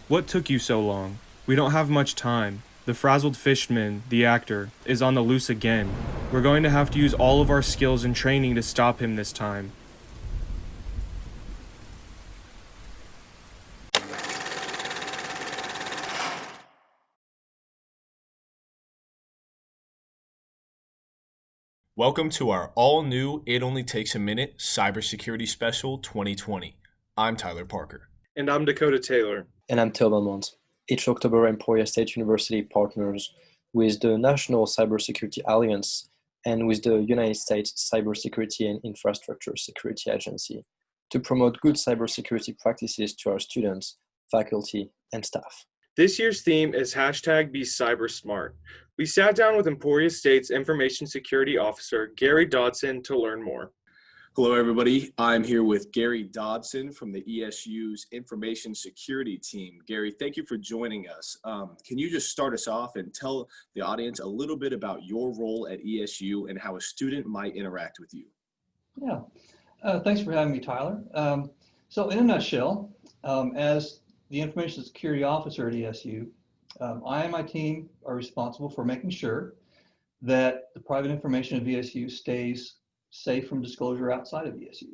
What took you so long? We don't have much time. The frazzled fishman, the actor, is on the loose again. We're going to have to use all of our skills and training to stop him this time. Welcome to our all-new It Only Takes a Minute Cybersecurity Special 2020. I'm Tyler Parker. And I'm Dakota Taylor. And I'm Till Belmont. Each October, Emporia State University partners with the National Cybersecurity Alliance and with the United States Cybersecurity and Infrastructure Security Agency to promote good cybersecurity practices to our students, faculty, and staff. This year's theme is #BeCyberSmart. We sat down with Emporia State's Information Security Officer, Gary Dodson, to learn more. Hello, everybody. I'm here with Gary Dodson from the ESU's Information Security Team. Gary, thank you for joining us. Can you just start us off and tell the audience a little bit about your role at ESU and how a student might interact with you? Yeah, thanks for having me, Tyler. So in a nutshell, as the Information Security Officer at ESU, I and my team are responsible for making sure that the private information of ESU stays safe from disclosure outside of ESU.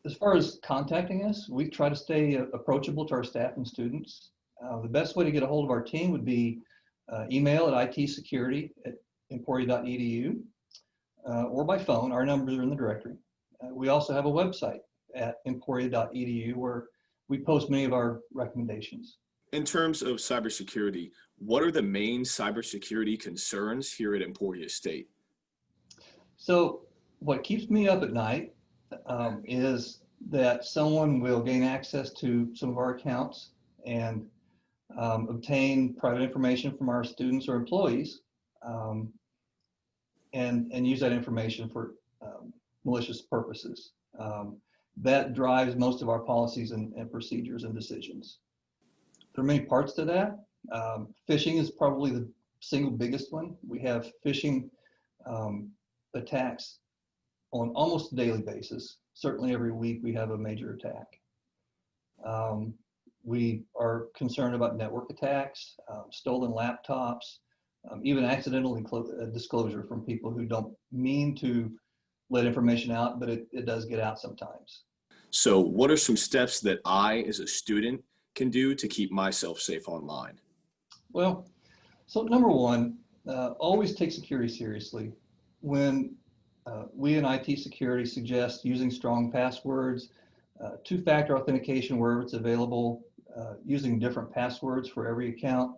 As far as contacting us, we try to stay approachable to our staff and students. The best way to get a hold of our team would be email at itsecurity@emporia.edu or by phone. Our numbers are in the directory. We also have a website at emporia.edu where we post many of our recommendations. In terms of cybersecurity, what are the main cybersecurity concerns here at Emporia State? So what keeps me up at night is that someone will gain access to some of our accounts and obtain private information from our students or employees and use that information for malicious purposes. That drives most of our policies and procedures and decisions. There are many parts to that. Phishing is probably the single biggest one. We have phishing attacks on almost a daily basis. Certainly every week we have a major attack. We are concerned about network attacks, stolen laptops, even accidental disclosure from people who don't mean to let information out, but it does get out sometimes. So what are some steps that I, as a student, can do to keep myself safe online? Well, so number one, always take security seriously. When we in IT security suggest using strong passwords, two-factor authentication wherever it's available, using different passwords for every account.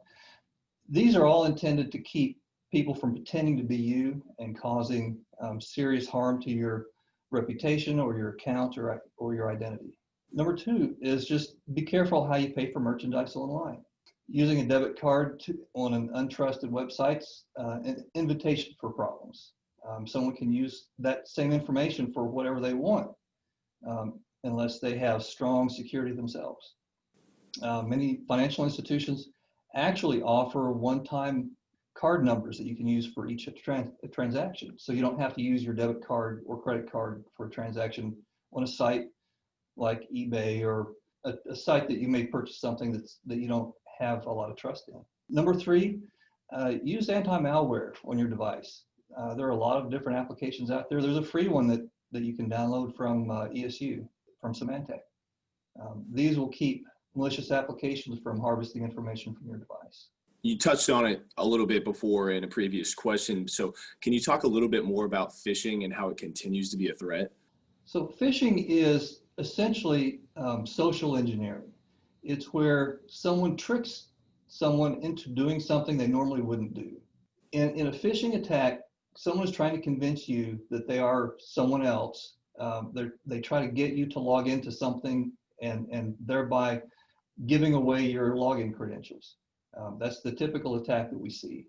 These are all intended to keep people from pretending to be you and causing serious harm to your reputation or your account or your identity. Number two is just be careful how you pay for merchandise online. Using a debit card on an untrusted website's an invitation for problems. Someone can use that same information for whatever they want, unless they have strong security themselves. Many financial institutions actually offer one-time card numbers that you can use for each transaction. So you don't have to use your debit card or credit card for a transaction on a site like eBay or a site that you may purchase something that you don't have a lot of trust in. Number three, use anti-malware on your device. There are a lot of different applications out there. There's a free one that you can download from ESU, from Symantec. These will keep malicious applications from harvesting information from your device. You touched on it a little bit before in a previous question. So can you talk a little bit more about phishing and how it continues to be a threat? So phishing is essentially social engineering. It's where someone tricks someone into doing something they normally wouldn't do. In a phishing attack, someone is trying to convince you that they are someone else. They try to get you to log into something and thereby giving away your login credentials. That's the typical attack that we see.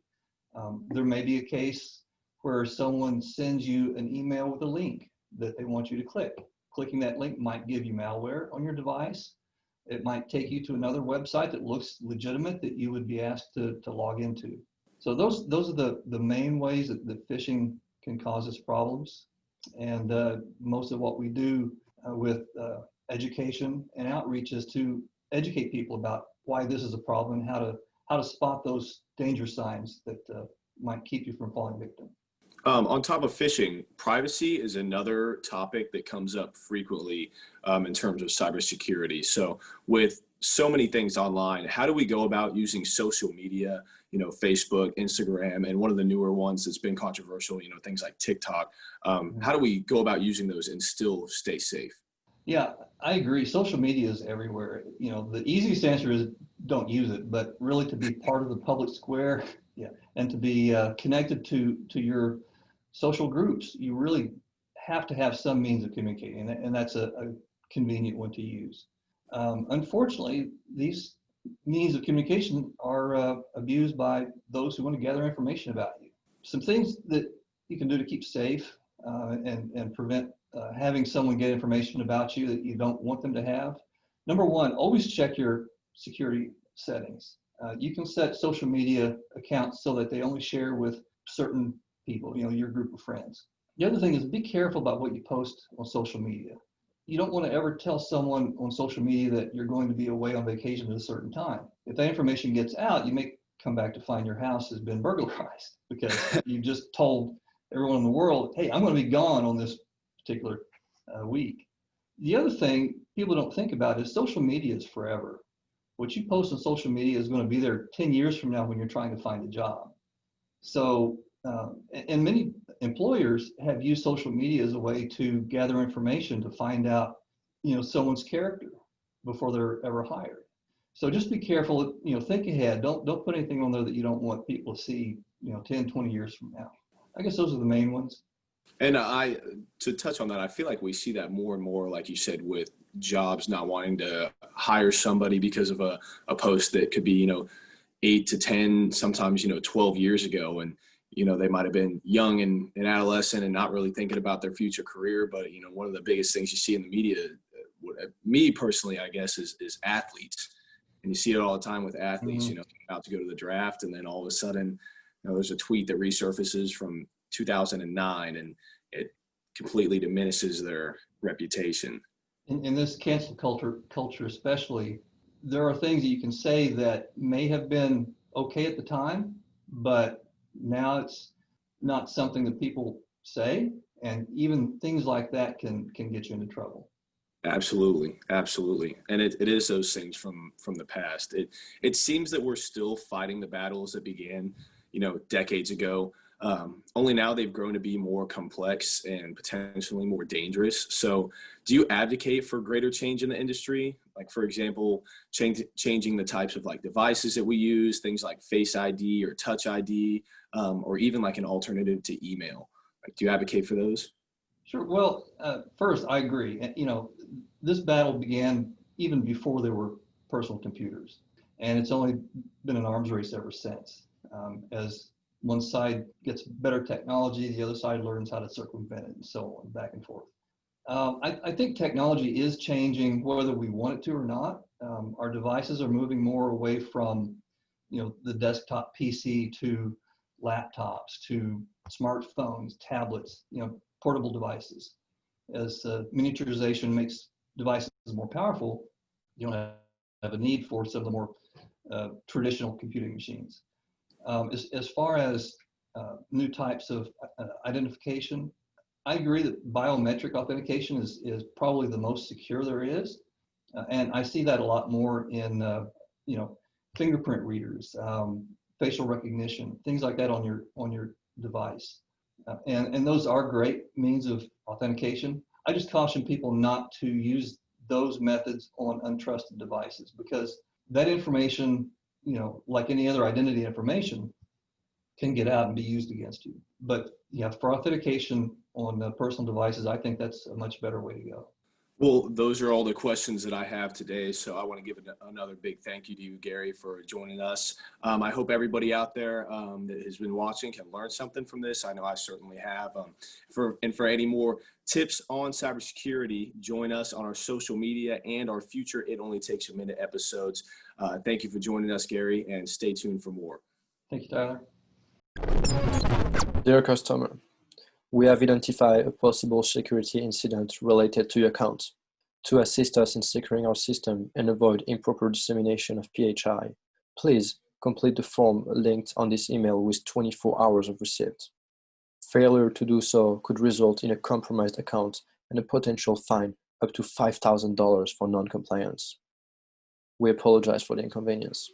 There may be a case where someone sends you an email with a link that they want you to click. Clicking that link might give you malware on your device. It might take you to another website that looks legitimate that you would be asked to log into. So those are the main ways that phishing can cause us problems. And most of what we do with education and outreach is to educate people about why this is a problem and how to spot those danger signs that might keep you from falling victim. On top of phishing, privacy is another topic that comes up frequently in terms of cybersecurity. So with so many things online, how do we go about using social media, Facebook, Instagram, and one of the newer ones that's been controversial, things like TikTok. How do we go about using those and still stay safe? Yeah, I agree. Social media is everywhere. The easiest answer is don't use it, but really to be part of the public square, yeah, and to be connected to your social groups, you really have to have some means of communicating, and that's a convenient one to use. Unfortunately, these means of communication are abused by those who want to gather information about you. Some things that you can do to keep safe and prevent having someone get information about you that you don't want them to have. Number one, always check your security settings. You can set social media accounts so that they only share with certain people, your group of friends. The other thing is be careful about what you post on social media. You don't want to ever tell someone on social media that you're going to be away on vacation at a certain time. If that information gets out, you may come back to find your house has been burglarized because you just told everyone in the world, hey, I'm going to be gone on this particular week. The other thing people don't think about is social media is forever. What you post on social media is going to be there 10 years from now when you're trying to find a job. So, and many employers have used social media as a way to gather information to find out, someone's character before they're ever hired. So just be careful, think ahead. Don't put anything on there that you don't want people to see, 10, 20 years from now. I guess those are the main ones. And to touch on that, I feel like we see that more and more, like you said, with jobs not wanting to hire somebody because of a post that could be, 8 to 10, sometimes, 12 years ago. And, they might have been young and adolescent and not really thinking about their future career. But, one of the biggest things you see in the media, me personally, I guess, is athletes. And you see it all the time with athletes, about to go to the draft. And then all of a sudden, there's a tweet that resurfaces from 2009 and it completely diminishes their reputation. In this cancel culture especially, there are things that you can say that may have been okay at the time, but now it's not something that people say, and even things like that can get you into trouble. Absolutely. And it is those things from the past. It seems that we're still fighting the battles that began, decades ago. Only now they've grown to be more complex and potentially more dangerous. So do you advocate for greater change in the industry? Like, for example, changing the types of devices that we use, things like Face ID or Touch ID, or even like an alternative to email. Do you advocate for those? Sure. Well, first, I agree. This battle began even before there were personal computers, and it's only been an arms race ever since. As one side gets better technology, the other side learns how to circumvent it, and so on, back and forth. I think technology is changing whether we want it to or not. Our devices are moving more away from, the desktop PC to laptops, to smartphones, tablets, portable devices. As miniaturization makes devices more powerful, you don't have a need for some of the more traditional computing machines. As far as new types of identification, I agree that biometric authentication is probably the most secure there is. And I see that a lot more in, fingerprint readers, facial recognition, things like that on your device. And those are great means of authentication. I just caution people not to use those methods on untrusted devices, because that information, like any other identity information, can get out and be used against you. But yeah, for authentication on personal devices, I think that's a much better way to go. Well, those are all the questions that I have today. So I want to give another big thank you to you, Gary, for joining us. I hope everybody out there that has been watching can learn something from this. I know I certainly have. For any more tips on cybersecurity, join us on our social media and our future It Only Takes a Minute episodes. Thank you for joining us, Gary, and stay tuned for more. Thank you, Tyler. Dear customer, we have identified a possible security incident related to your account. To assist us in securing our system and avoid improper dissemination of PHI, please complete the form linked on this email with 24 hours of receipt. Failure to do so could result in a compromised account and a potential fine up to $5,000 for non-compliance. We apologize for the inconvenience.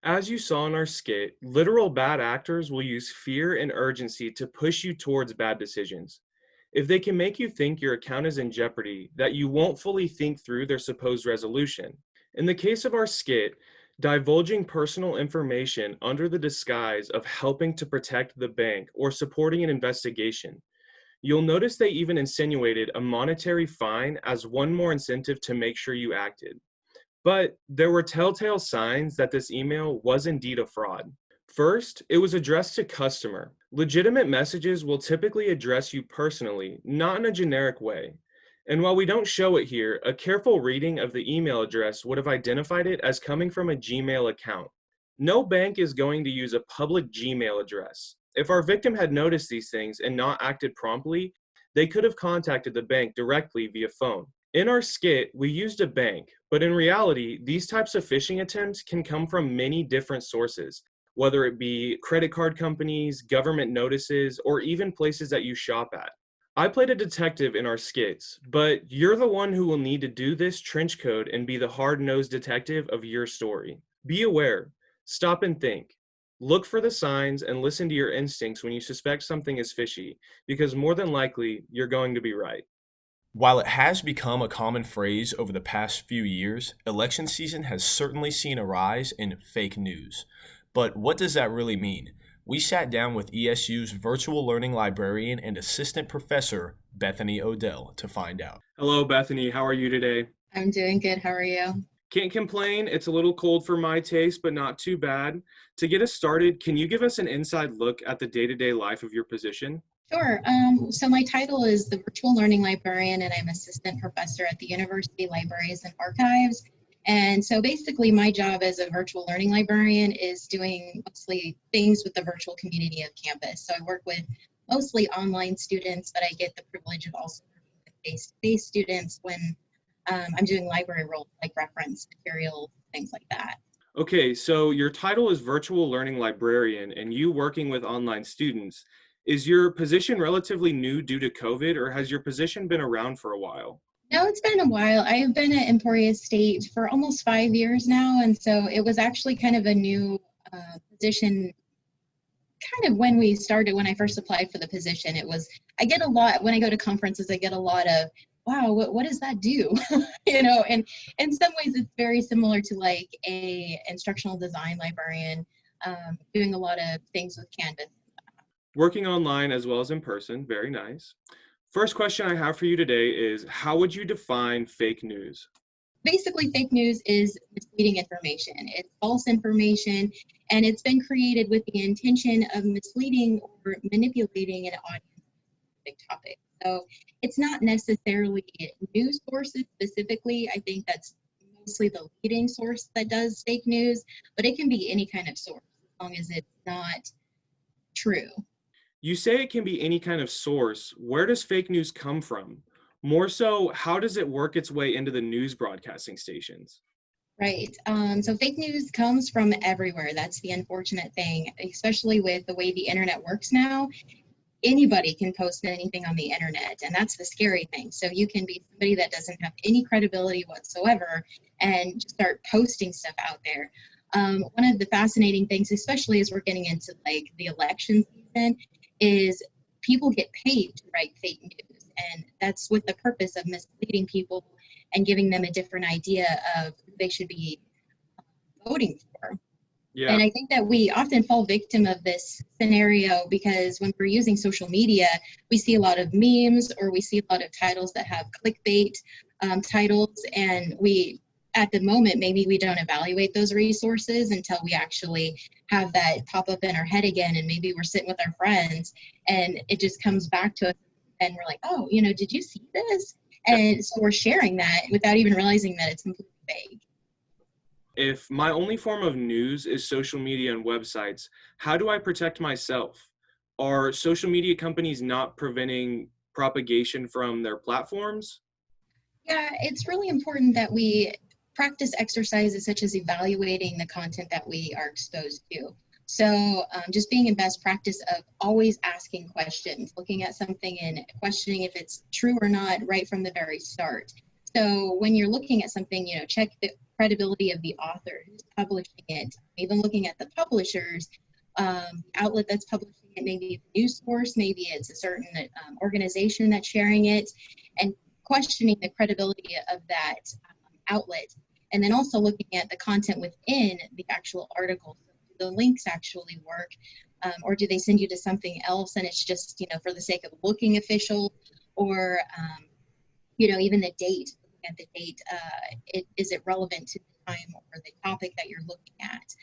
As you saw in our skit, literal bad actors will use fear and urgency to push you towards bad decisions. If they can make you think your account is in jeopardy, that you won't fully think through their supposed resolution. In the case of our skit, divulging personal information under the disguise of helping to protect the bank or supporting an investigation, you'll notice they even insinuated a monetary fine as one more incentive to make sure you acted. But there were telltale signs that this email was indeed a fraud. First, it was addressed to customer. Legitimate messages will typically address you personally, not in a generic way. And while we don't show it here, a careful reading of the email address would have identified it as coming from a Gmail account. No bank is going to use a public Gmail address. If our victim had noticed these things and not acted promptly, they could have contacted the bank directly via phone. In our skit, we used a bank, but in reality, these types of phishing attempts can come from many different sources, whether it be credit card companies, government notices, or even places that you shop at. I played a detective in our skits, but you're the one who will need to do this trench coat and be the hard-nosed detective of your story. Be aware, stop and think. Look for the signs and listen to your instincts when you suspect something is fishy, because more than likely, you're going to be right. While it has become a common phrase over the past few years, election season has certainly seen a rise in fake news. But what does that really mean? We sat down with ESU's virtual learning librarian and assistant professor, Bethany Odell, to find out. Hello, Bethany. How are you today? I'm doing good. How are you? Can't complain. It's a little cold for my taste, but not too bad. To get us started, can you give us an inside look at the day-to-day life of your position? Sure. So my title is the Virtual Learning Librarian, and I'm assistant professor at the University Libraries and Archives. And so basically my job as a virtual learning librarian is doing mostly things with the virtual community of campus. So I work with mostly online students, but I get the privilege of also working with face-to-face students when I'm doing library roles like reference materials, things like that. Okay, so your title is Virtual Learning Librarian, and you working with online students. Is your position relatively new due to COVID, or has your position been around for a while? No, it's been a while. I've been at Emporia State for almost 5 years now, and so it was actually kind of a new position. Kind of when we started, when I first applied for the position, I get a lot, when I go to conferences, I get a lot of, wow, what does that do? And in some ways it's very similar to like a instructional design librarian, doing a lot of things with Canvas. Working online as well as in person, very nice. First question I have for you today is, how would you define fake news? Basically, fake news is misleading information. It's false information, and it's been created with the intention of misleading or manipulating an audience topic. So it's not necessarily news sources specifically. I think that's mostly the leading source that does fake news, but it can be any kind of source as long as it's not true. You say it can be any kind of source. Where does fake news come from? More so, how does it work its way into the news broadcasting stations? Right. So fake news comes from everywhere. That's the unfortunate thing, especially with the way the internet works now. Anybody can post anything on the internet, and that's the scary thing. So you can be somebody that doesn't have any credibility whatsoever and just start posting stuff out there. One of the fascinating things, especially as we're getting into like the election season, is people get paid to write fake news, and that's with the purpose of misleading people and giving them a different idea of who they should be voting for. Yeah. And I think that we often fall victim of this scenario because when we're using social media, we see a lot of memes or we see a lot of titles that have clickbait titles, and we, at the moment, maybe we don't evaluate those resources until we actually have that pop up in our head again, and maybe we're sitting with our friends and it just comes back to us and we're like, oh, did you see this? And so we're sharing that without even realizing that it's completely fake. If my only form of news is social media and websites, how do I protect myself? Are social media companies not preventing propagation from their platforms? Yeah, it's really important that we practice exercises such as evaluating the content that we are exposed to. So, just being in best practice of always asking questions, looking at something and questioning if it's true or not right from the very start. So, when you're looking at something, check the credibility of the author who's publishing it, even looking at the publishers, outlet that's publishing it, maybe the news source, maybe it's a certain organization that's sharing it, and questioning the credibility of that outlet, and then also looking at the content within the actual article. Do the links actually work, or do they send you to something else and it's just for the sake of looking official, or even the date. Looking at the date, is it relevant to the time or the topic that you're looking at?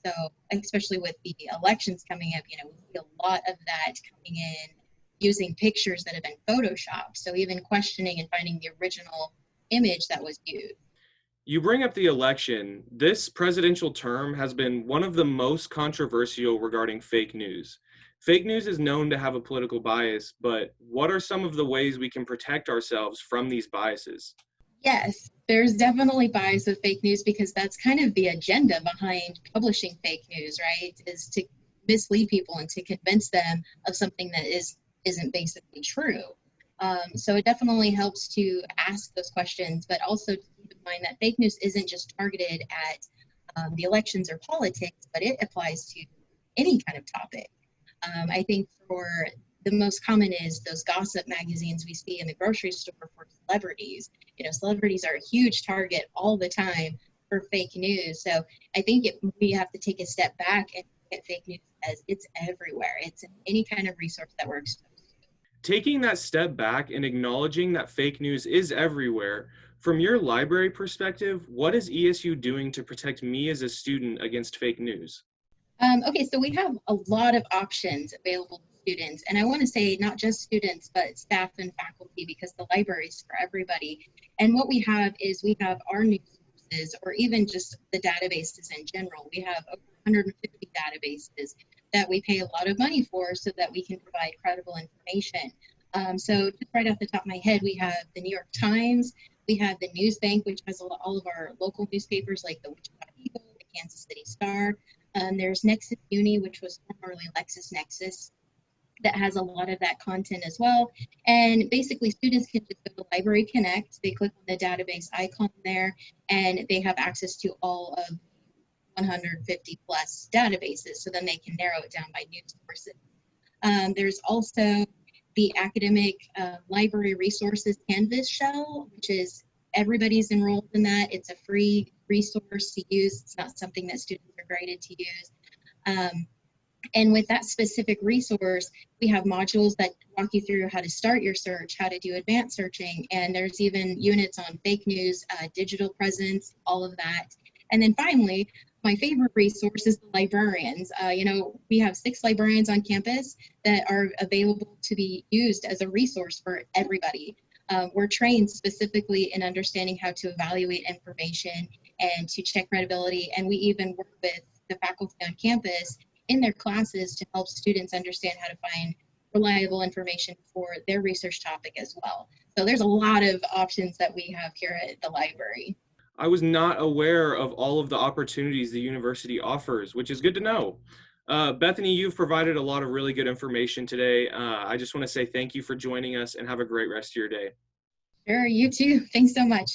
So especially with the elections coming up, we see a lot of that coming in using pictures that have been photoshopped. So even questioning and finding the original image that was used. You bring up the election. This presidential term has been one of the most controversial regarding fake news. Fake news is known to have a political bias, but what are some of the ways we can protect ourselves from these biases? Yes, there's definitely bias of fake news because that's kind of the agenda behind publishing fake news, right? Is to mislead people and to convince them of something that isn't basically true. So it definitely helps to ask those questions, but also to keep in mind that fake news isn't just targeted at the elections or politics, but it applies to any kind of topic. I think for the most common is those gossip magazines we see in the grocery store for celebrities. Celebrities are a huge target all the time for fake news. So I think we have to take a step back and look at fake news as it's everywhere. It's in any kind of resource that we're exposed to. Taking that step back and acknowledging that fake news is everywhere, from your library perspective, what is ESU doing to protect me as a student against fake news? Okay, so we have a lot of options available to students, and I want to say not just students, but staff and faculty, because the library is for everybody. And what we have is we have our news sources, or even just the databases in general. We have over 150 databases that we pay a lot of money for so that we can provide credible information. So just right off the top of my head, we have the New York Times, we have the News Bank, which has all of our local newspapers like the Wichita Eagle, the Kansas City Star. There's Nexus Uni, which was formerly LexisNexis, that has a lot of that content as well. And basically, students can just go to Library Connect. They click on the database icon there, and they have access to all of 150 plus databases. So then they can narrow it down by news sources. There's also the academic library resources Canvas shell, which is everybody's enrolled in that. It's a free resource to use. It's not something that students are graded to use. And with that specific resource, we have modules that walk you through how to start your search, how to do advanced searching, and there's even units on fake news, digital presence, all of that. And then finally, my favorite resource is the librarians. We have 6 librarians on campus that are available to be used as a resource for everybody. We're trained specifically in understanding how to evaluate information and to check credibility, and we even work with the faculty on campus in their classes to help students understand how to find reliable information for their research topic as well. So there's a lot of options that we have here at the library. I was not aware of all of the opportunities the university offers, which is good to know. Bethany, you've provided a lot of really good information today. I just want to say thank you for joining us and have a great rest of your day. Sure, you too. Thanks so much.